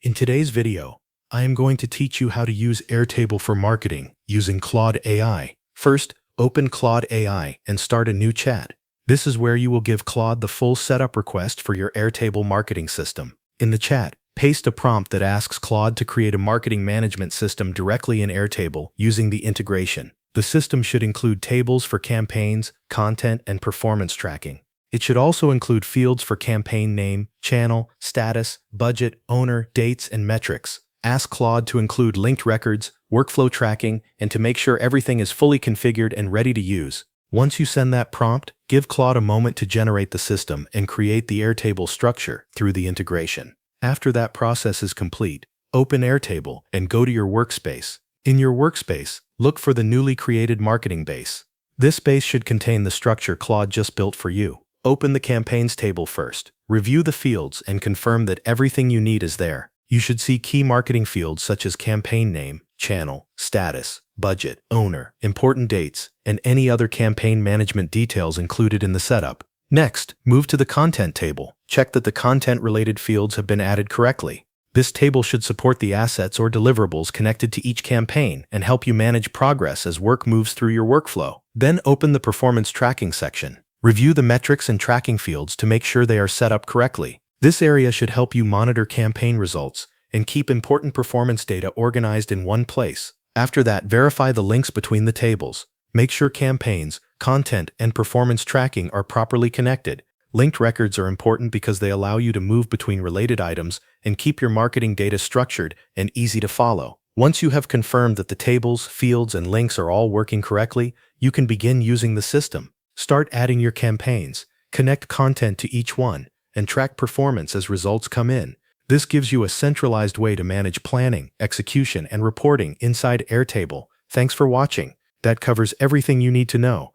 In today's video, I am going to teach you how to use Airtable for marketing using Claude AI. First, open Claude AI and start a new chat. This is where you will give Claude the full setup request for your Airtable marketing system. In the chat, paste a prompt that asks Claude to create a marketing management system directly in Airtable using the integration. The system should include tables for campaigns, content, and performance tracking. It should also include fields for campaign name, channel, status, budget, owner, dates, and metrics. Ask Claude to include linked records, workflow tracking, and to make sure everything is fully configured and ready to use. Once you send that prompt, give Claude a moment to generate the system and create the Airtable structure through the integration. After that process is complete, open Airtable and go to your workspace. In your workspace, look for the newly created marketing base. This base should contain the structure Claude just built for you. Open the campaigns table first. Review the fields and confirm that everything you need is there. You should see key marketing fields such as campaign name, channel, status, budget, owner, important dates, and any other campaign management details included in the setup. Next, move to the content table. Check that the content-related fields have been added correctly. This table should support the assets or deliverables connected to each campaign and help you manage progress as work moves through your workflow. Then open the performance tracking section. Review the metrics and tracking fields to make sure they are set up correctly. This area should help you monitor campaign results and keep important performance data organized in one place. After that, verify the links between the tables. Make sure campaigns, content, and performance tracking are properly connected. Linked records are important because they allow you to move between related items and keep your marketing data structured and easy to follow. Once you have confirmed that the tables, fields, and links are all working correctly, you can begin using the system. Start adding your campaigns, connect content to each one, and track performance as results come in. This gives you a centralized way to manage planning, execution, and reporting inside Airtable. Thanks for watching. That covers everything you need to know.